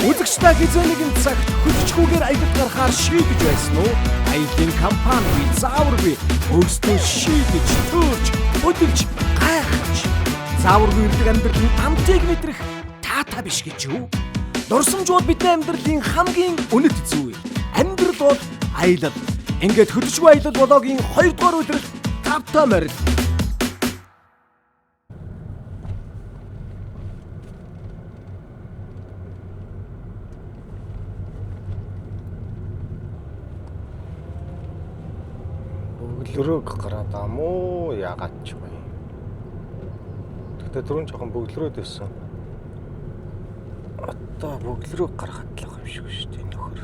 Үзэгчдээ хизээ нэгэн цагт хөдөлгөөгөр аялалд гарахаар шийдэж байсан уу? Аялын компани зааваргүй өөрсдөө шийдэж, төрж, хөдөлж, гайхаж. Зааваргүй ирдэг амьдралын амтыг мэдрэх таата биш гэж юу? Дурсамжууд бидний амьдралын хамгийн үнэт зүйл. Амьдрал бол аялал. Ингээд хөдөлгөө аялал болоогийн 2 дугаар өдрөд тавтай морил. Бөглөрөөг гараад амуу яагаад ч вэ? Тэгтээ түрүүн жоохон бөглөрөөд байсан. Одоо бөглөрөөг гаргахад л байгаа юм шиг шүү дээ нөхөр.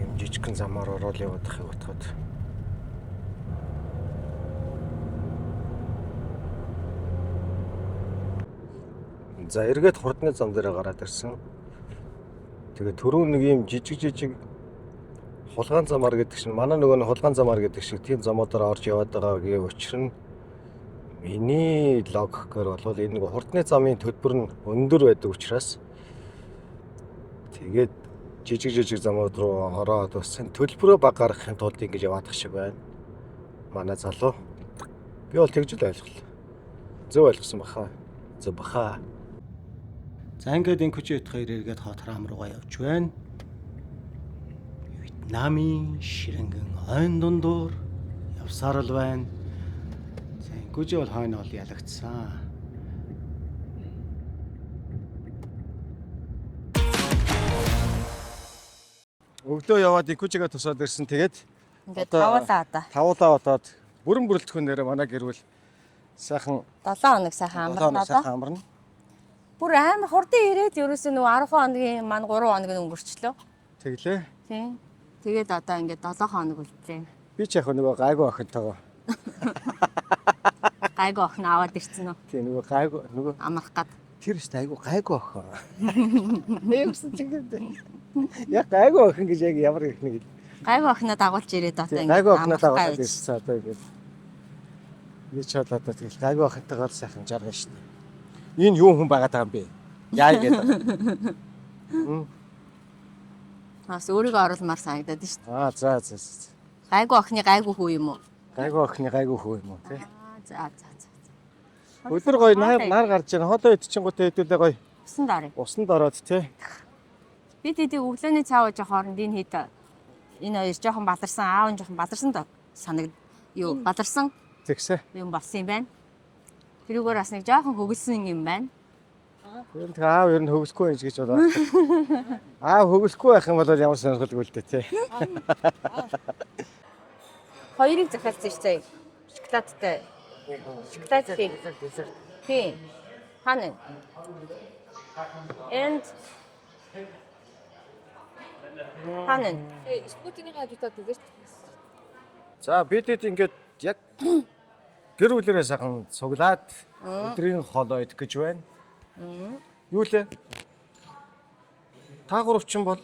Ийм жижигхэн замаар ороод явах юм утгаад. За эргээд хурдны зам дээр гараад ирсэн. Тэгээ түрүүн нэг ийм жижиг хулгаан замаар гэдэг чинь манай нөгөө нь хулгаан замаар гэдэг шиг тийм замуудаар орж яваад байгаагийн учир нь миний логикоор бол энэ нэг хурдны замын төлбөр нь өндөр байдаг учраас тэгээд жижиг замууд руу ороод бассан төлбөрөө бага гаргахын тулд ингэж яваадах шиг байна. Манай залуу. Би бол тэгж л ойлголоо. Зөв ойлгосон баха. Зөв баха. За ингээд энэ хүчит хоёр эргээд хот храм руугаа явж байна. Намын ширэнгэн ойн дундуур явсаар л байна. За гүжи бол хойно ол ялагдсан. Өглөө яваад гүжигээ тусаад ирсэн. Тэгээд ингээд тавуулаа. Тавуулаа бодоод бүрэн бүрэлдэхүүн нэрээ манай гэрвэл сайхан 7 хоног сайхан амарна. Бүр амар хурдан ирээд ерөөсөө нөгөө 10 хоногийн мань 3 хоног өнгөрчлөө. Тэглээ. Тийм. Тэгээд одоо ингээд 7 хоног үлджээ. Би ч яг нөгөө гайгүй охинтойгоо. Гайгүй охин аваад ирсэн үү? Тийм нөгөө гайгүй нөгөө амрах гад. Тэр ч айгүй гайгүй охин. Нэмсэн чигээр. Яг гайгүй охин гэж яг ямар их нэг. Гайгүй охиноо дагуулж ирээд одоо ингээд. Гайгүй охиноо дагуулж ирсэн одоо ингээд. Би ч одоо тэгэл гайгүй охинтойгоо сайхан жаргана шүү дээ. Энэ юу хүн байгаад байгаа юм бэ? Яа гэдэг. Бас өөрийгөө оруулмаар санагдаад шүү дээ. За. Гайгүй охины гайгүй хүү юм уу? Гайгүй охины гайгүй хүү юм уу тий? За. Өдөр гоё нар гарч байна. Хоолой идчихэнгүүтээ хэдүүлээ гоё. Усанд орё. Усанд ороод тий. Бид хэдий өглөөний цаав ууж хооронд энэ хэд энэ хоёр жоохон баларсан, аав нь жоохон баларсан доо баларсан. Тэгсэ. Юм болсон юм байна. Тэрүүгээр бас нэг жоохон хөгөлсөн юм байна. Тэр тэг аав ер нь хөвсөхгүй юм гэж бодоо. Аав хөвсөхгүй байх юм бол ямар сонирхолтой үлдээ тий. Хоёрыг захиалсан шүү дээ. Шоколадтай. Шоколад тийм. Хана. And хана. Спутиний хажуудад үзэж. За бидэд ингээд яг гэр бүлэрээ сайхан цуглаад өдрийн хоолой идэх гэж байна. Юу лээ? Та гуравчин бол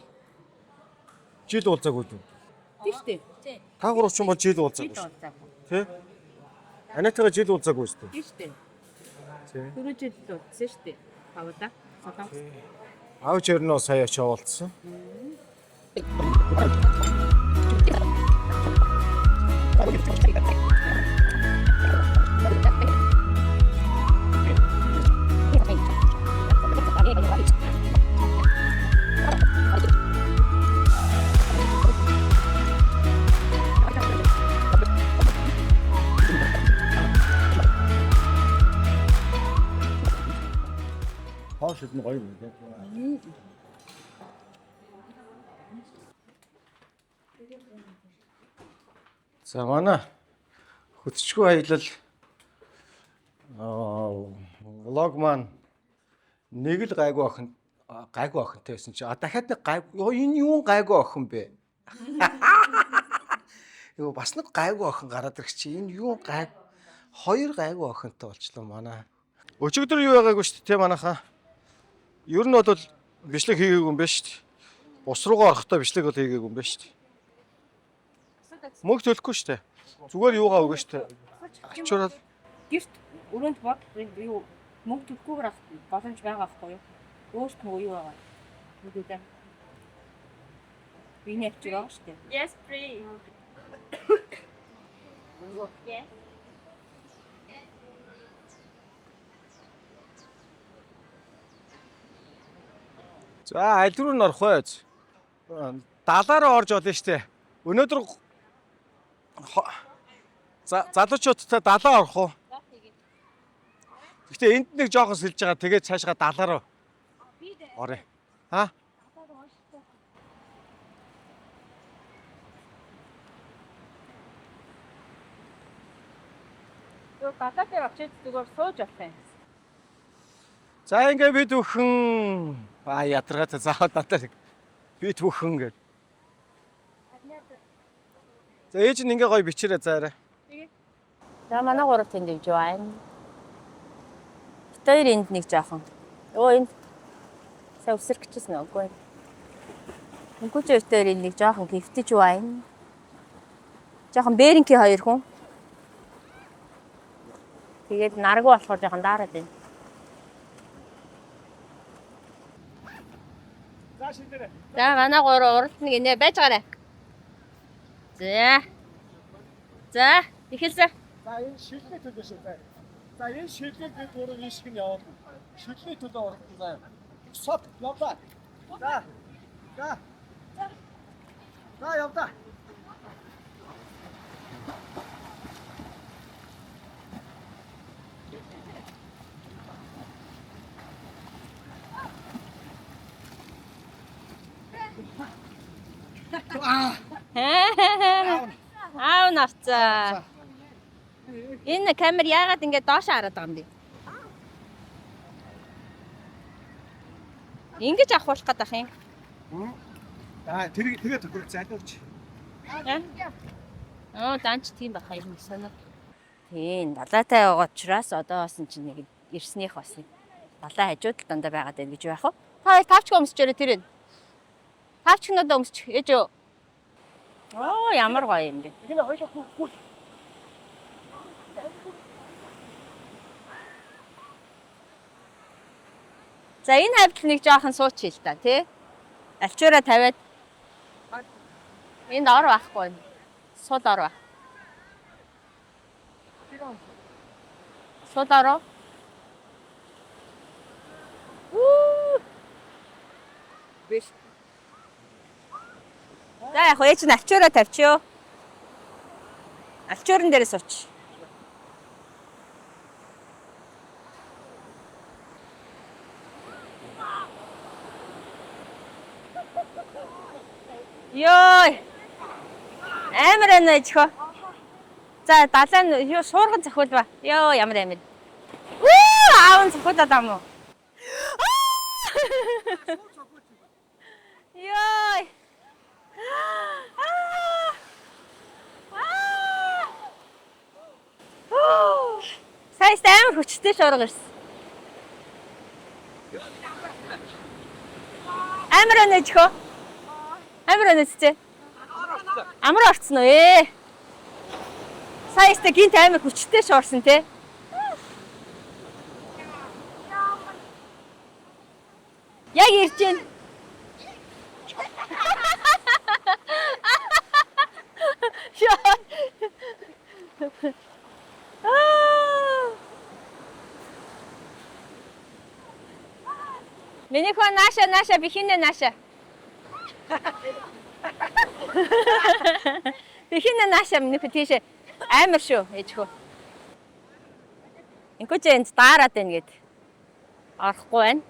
жил уулзаагүй үү? Тийм шүү дээ. Та гуравчин бол жил уулзаагүй шүү. Тэ? Анатайгаа жил уулзаагүй шүү дээ. Тийм шүү дээ. Тий. Түрүү жил уулзсан шүү дээ. Тавда. Аав черноо сая ч уулзсан. Хоошид нь гоё юм дээ. За манай хөтчгөө аялал влог маань нэг л гайгүй охинтой байсан чи дахиад нэг гайгүй энэ юу гайгүй охин бэ? Юу бас нэг гайгүй охин гараад ирэх чи энэ юу хоёр гайгүй охинтой болчлоо манай. Өчигдөр юу байгаагүй шүү дээ манайхаа. Ер нь бол бичлэг хийгээгүй юм байна шүү дээ. Бус руугаа орохдоо бичлэг бол хийгээгүй юм байна шүү дээ. Мөнгө төлөхгүй шүү дээ. Зүгээр юугаа өгнө шүү дээ. Ачуурал Гэрт өрөөнд бод юу Мөнгө төлөхгүйгээр авах боломж байгаа байхгүй юу? Өөртөө юу байгаа? Бүгдээ. Биний авчиг байгаа шүү дээ. Yes, free. Yes. За аль руу н орох вэ? Далаараа орж олно штэ. Өнөөдөр залуучуудтай далаа орох уу? Гэхдээ энд нэг жоохон сэлж байгаа. Тэгээд цаашгаа далаа руу орё. Аа? Юу гадаад дээр очиж зүгээр сууж болох юм. За ингээ бид бүхэн ядаргаатай заавал надад бид бүхэн гэж. За ээж нь ингээ гоё бичээрэй заарай. За манай гурав тэнд явж байна. Хоёр энд нэг жоохон. Өө энд сая өсөрч гिचсэн үгүй. Үгүй ч хоёр энд нэг жоохон гівтэж байна. Жоохон бэринки хоёр хүн. Тэгээд наргуу болохоор жоохон даарад байна. За шийдэрэй. За манай гурав уралд нэг инээ байж гараа. За ихэлсэн. За энэ шилний төлөө шүү дээ. За энэ шилний төлөө энэ шиг нь яваад. Шилний төлөө орсон заа. Сот явлаа. За явлаа. Аав навцаа. Энэ камер яагаад ингэ доош хараад байгаа юм бэ? Ингэж авахулах гэдэг юм. Тэгээ тохирол залууч. Данч тийм баха юм санаа. Тийм, далаатай байгаа учраас одоо бас чинь нэг ирснийх бас далаа хажууд л дандаа байгаад байна гэж байх уу? Та тавчгаа өмсчээрэй тэр энэ. Тавчгнуудаа өмсч ээж юу? Оо ямар гоё юм бэ? Энэ хоёул хүү. За энэ хавьд нэг жоохон суучих л та тий. Алчуураа тавиад энд ор байхгүй. Сул ор ба. Сул ор. Биш. За яг ээж нь алчуураа тавьчихё. Алчуурын дээрээ сууч. Йой. Амар энэж хөө. За далайн юу суурган зохиулва. Йоо ямар амар. Аав нь зохиулаад ам уу? Йой. Сайст амар хүчтэй шуурга ирсэн. Амар энэж хөө. Амар энэжтэй. Амар орцсон уу ээ. Сайст гинт амар хүчтэй шуурсан те. Яг ирж байна. Миний хөө наша бихинэ наша. Бихинэ наша миний тийш амар шүү ээж хөө. Инкүүч энд дараад байна гэд орохгүй байна.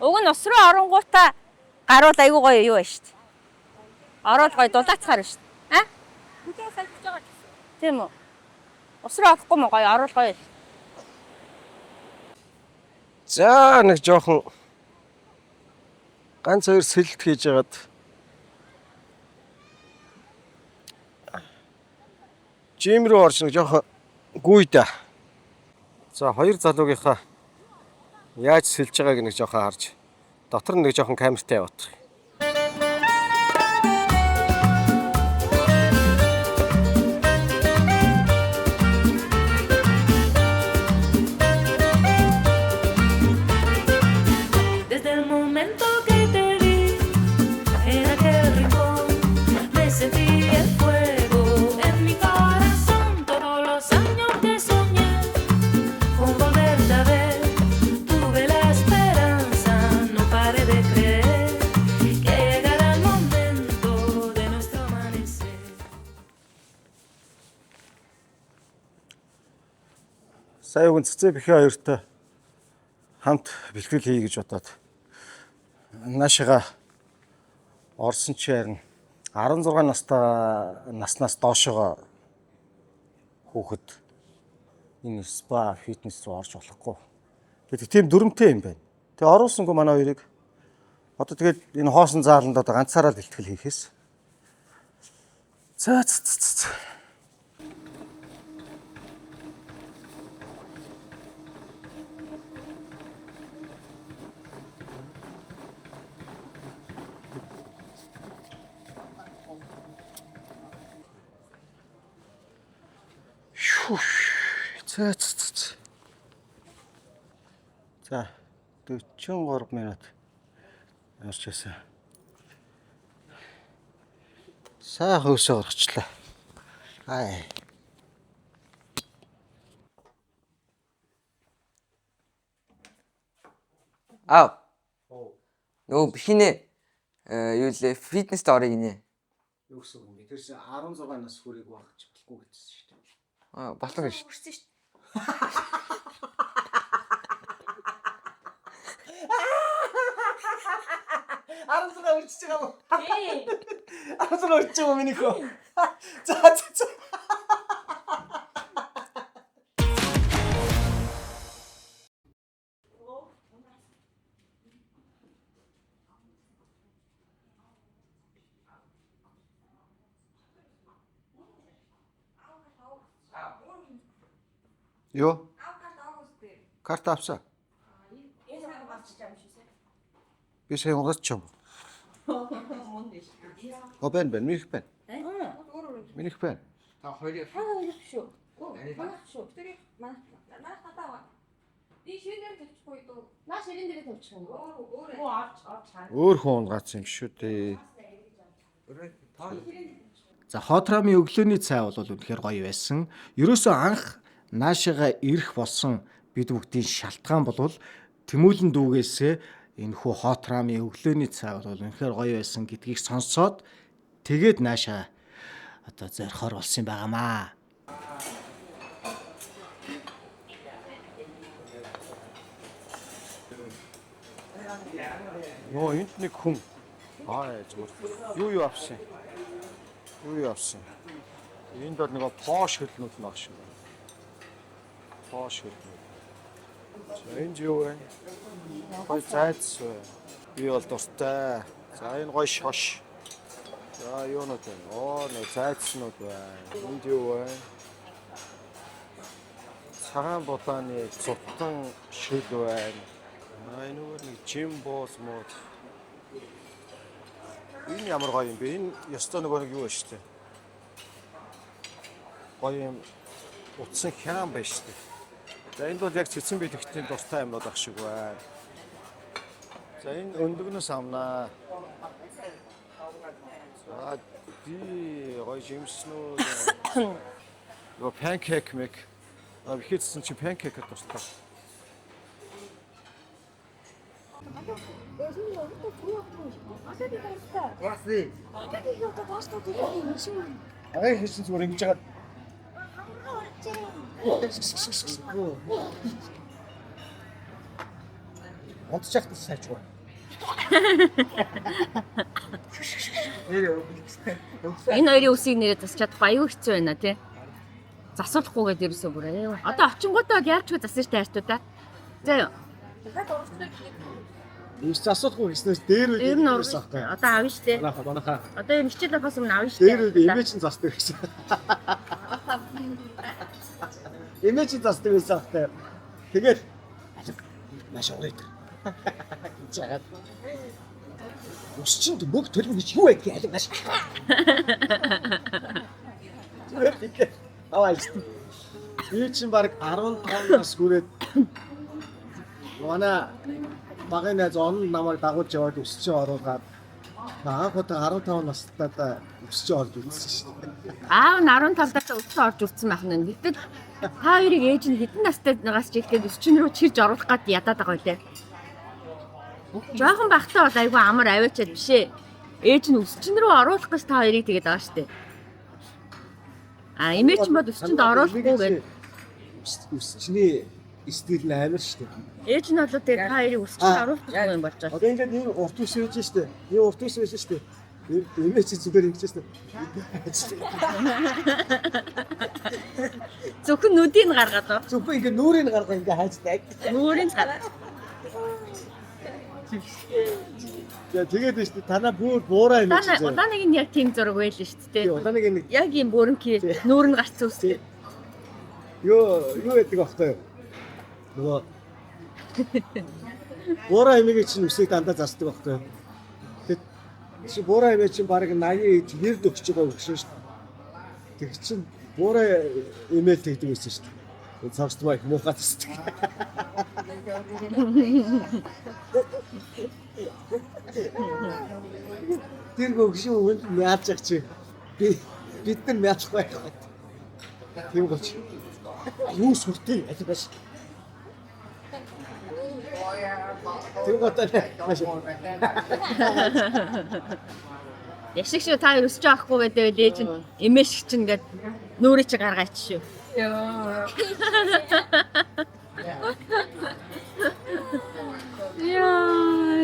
Уг нь ус руу оронгуудаа гаруул айгуу гоё юу байна шүү дээ. Ороод гоё дулаацгаар байна шүү дээ. Аа? Бүдээ салж байгаа гэсэн. Тийм үү? Ус руу орохгүй мó гоё оруул гоё. За нэг жоохон ганц хоёр сэлэлт хийж яагаад жим рүү орж нэг жоохон гуй да. За хоёр залуугийнхаа яаж сэлж байгааг нэг жоохон харж дотор нэг жоохон камертай явах. Сая үгэн цэцээ бихээ хоёртой хамт бэлтгэл хий гэж бодоод наашига орсон чи харин 16 наснаас доошоо хүүхэд энэ спа фитнес руу орж болохгүй. Тэгээд тийм дүрмтэй юм байна. Тэгээ оруулсангүй манай хоёрыг одоо тэгээд энэ хоосон зааланд одоо ганцаараа л бэлтгэл хийхээс. За. За 43 минут явж байсан. Сайхан өсөө орчихлаа. Аа. Нөгөө бихинэ юу лээ фитнест орё гинэ. Юу гэсэн юм бэ? Тэрс 16 нас хүрээг багч болохгүй гэсэн шүү дээ. Аа, болсон гэж. Хүрсэн шүү. 16 үрчиж байгаа юм. Тий. 16 үрчиж байгаа миний хөө. За. Юу? Карт авсан. Би сайн угасч юм. Обен минийх байна. Минийх байна. Та хоёрыг шүү. Шүү. Тэрийг манай татаа. Ди ширнээр тавьчихгүй дөө. Наа ширэн дээр тавьчих юм. Өөр авч. Өөр хүн унгац юм шүү дээ. За Хотрамын өглөөний цай бол үнэхээр гоё байсан. Ерөөсөө анх наашигаа ирэх болсон бид бүгдийн шалтгаан бол Тэмүүлэн дүүгээсээ энэ хүү Хотрамын өглөөний цай бол үнэхээр гоё байсан гэдгийг сонсоод тэгээд наашаа одоо зорихоор болсон юм байгаамаа. Нөө энд нэг хүн зүгээр юу авсан? Юу авсан? Энд бол нэг Porsche хөлнүүд нэг шиг байна. Porsche хөлнүүд. Энд юу вэ? Гой зайц вэ? Би бол дуртай. За энэ гой шош. За юунод байна? Нэг зайцнууд байна. Энд юу вэ? Цагаан булааны цутан шил байна. Энэ нэг жим боос мод. Энэ ямар гоё юм бэ? Энэ ёстой нэг юу вэ штэ? Гоё юм утсан хяан байна штэ. За энд бол яг цэцэн бэлэгтийн дуртай юмнууд ах шиг байна. За энэ өндөгнөөс авнаа. За би гоё жимснүүд. Нөгөө панкейк мэг. Ихэдсэн чи панкейк дуртай. Яасы. Ага хийсэн зүгээр ингэж байгаа. Онцчахт сайчгүй. Энэ хоёрын үсийг нэрээ засчаад баян хэцүү байна тий. Засуулахгүйгээд ерөөсөө бүр аа. Одоо очингуудаа яаж ч засаж таарчудаа. За юу. Ийш асуухгүй гэснээр дээр үе Ер нь орсон. Одоо авна штэ. Манайхаа. Одоо энэ хичээл авахаас өмнө авна штэ. Дээр үе имиж нь засдаг гэсэн. Имиж нь засдаг гэсэн ахтай. Тэгээд маш уудаг. Жагаад. Өсчөнд мөг төлөв гэж юу вэ гэж маш. Аваач. Би чинь баг 15 нас хүрээд манай багын найз он намайг дагуулж яваад өсч оруулаад анх удаа 15 настайдаа өсч орж үзсэн шүү дээ. Аав нь 15 даас өсч орж үлдсэн байх нь. Гэтэл та хоёрыг ээж нь хэдэн настай нагаас ч ихэд өсчин рүү чирж оруулах гээд ядаад байгаа үлээ. Жохон бахтаа бол айгүй амар аваачаад бишээ. Ээж нь өсчин рүү оруулах гэж та хоёрыг тэгээд байгаа штэ. А имэж нь бод өсчинд оруулахгүй гээд чиний стил нь амар шүү дээ. Ээж нь бол тэгээ та хоёрыг өсч харуулах юм болж байгаа. Одоо ингээд ийм урт ус үйж штэ. Ийм урт ус үйж штэ. Эмээ чи зүгээр ингэж штэ. Зөвхөн нүдийг нь гаргаад оо. Зөвхөн ингээд нүрийг гаргаа ингээд хайцдаг. Нүрийн гараад. Яа тэгээд штэ танаа бүр буураа юм чи. Удааныг нь яг тийм зураг байл нь шүү дээ. Удааныг нэг Яг ийм бүрэнхий нүүр нь гарц үстэй. юу гэдэг багтаа юу? Нөгөө буураа эмээг чинь үсийг дандаа засдаг багтаа. Тэгэд чи буураа эмээ чинь баг 80 нэр дөгч байгаа өгшөө шүү дээ. Тэг чин буураа эмээл тэгдэг байсан шүү дээ. Цаашд маа их муухай засдаг. Тэр гөгшөө үнд мяаж ах чи бид нар мяах байх. Тийм гоч. Юу сүртэй аль бас. Тэр готоо маш. Яшиг шүү та хоёр өсч байхгүй гэдэг ээж нь эмээ шиг чинь ингээд нүрийг чи гаргаач шүү. Яа,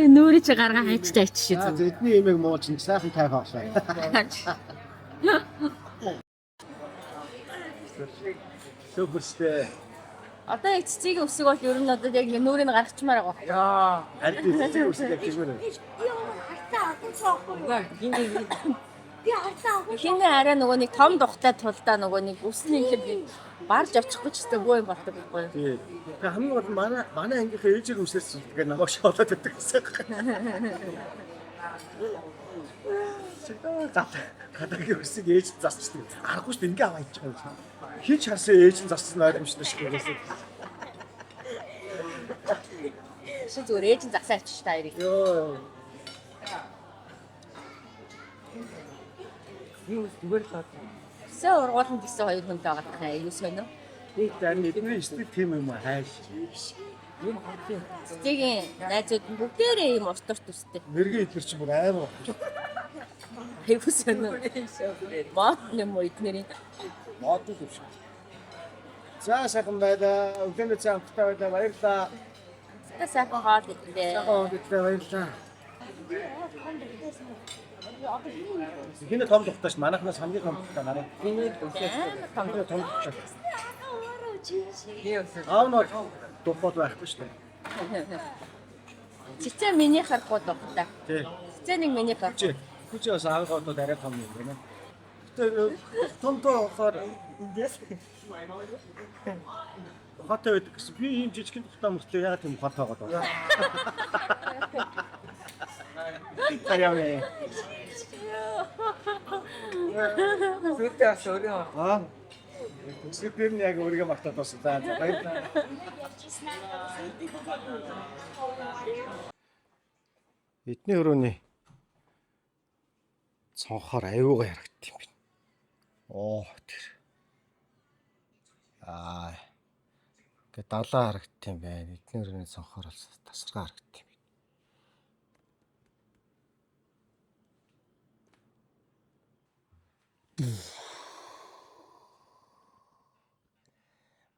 нүрийг чи гаргаа хайчтай шүү. Эдний эмээг мууч нэг сайхан тайх авлаа. Суперстэй. Одоо яг цэцгийн өсөг бол ер нь одоо яг нүрийг гаргачмаар байгаа. Яа, аль цэцгийн үсэг гэмээр. Хинэ арай нөгөө нэг том духтай тулдаа нөгөө нэг үсний ихэд барж авчихгүй ч гэсэн бөө юм болдог байхгүй юу? Тий. Тэгээ хамгийн гол нь манай ангийнхаа ээжийг үсээс тэгээ намайг шоолоод өгдөг гэсэн. Гадаагийн үсийг ээж засчдаг. Аргагүй шүү дээ ингээ аваад ич байгаа юм. Хич харсан ээж нь зассан ойлгомжтой шүү дээ. Шин зүгээр ээж нь засаач та хоёрыг. Йоо. Юу зүгээр л таа. Сэ ургуулсан гэсэн хоёр хүн байгаа тахаа аюу сонио. Нэг тань эдний стил тийм юм аа хайш. Юм хавтын. Цэцгийн найзууд нь бүгдээрээ ийм урт урт үстэй. Мэргийн эдгэр чи бүр амар байна. Аюу сонио. Мод нэм эднэрийн Мод л биш. За сайхан байлаа. Өглөөний цай амттай байлаа. Баярлалаа. та сайхан хоол идлээ. Сайхан өглөө баярлалаа. Хинэ том тухтааш манайхнаас хамгийн том тухтаа нараа. Миний өсөж. Том тухтаа. Би өсөж. Аав нь тухбод байхгүй шүү дээ. Цэцэн миний харахгүй духта. Тий. Цэцэн нэг миний харахгүй. Хүч бас аавгаа одоо арай том юм байна. Гэтэ том тохоор ухаатай байдаг гэсэн. Би ийм жижигхэн тухтаа мөртлөө яагаад тийм ухаатай байгаа даа. Аяамээ. Сүтээ бас өөрөө. Аа. Сүтээр нь яг өөрийгөө магтаад байна. За баярлалаа. Эдний өрөөний цонхоор аюугаа ярагдт юм байна. Оо тэр. Гэ далаа харагдт юм байна. Эдний өрөөний цонхоор бол тасархаа харагдт юм.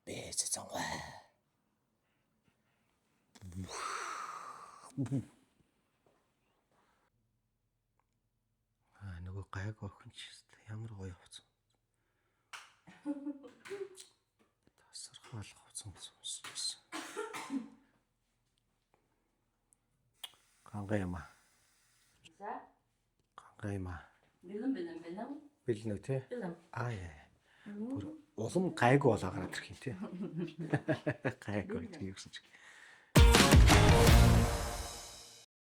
Бэс цонхоо. Нөгөө гайг охин ч ямар гоё хувцас. Тасархаал хувцас өмссөн. Ганга юм аа. За. Ганга юм аа. Бэлэн. Бэлэн үү те? Бэлэн. Яа. Бүр улам гайг болоо гараад ирэх юм те. Гайг гэдэг юм шиг.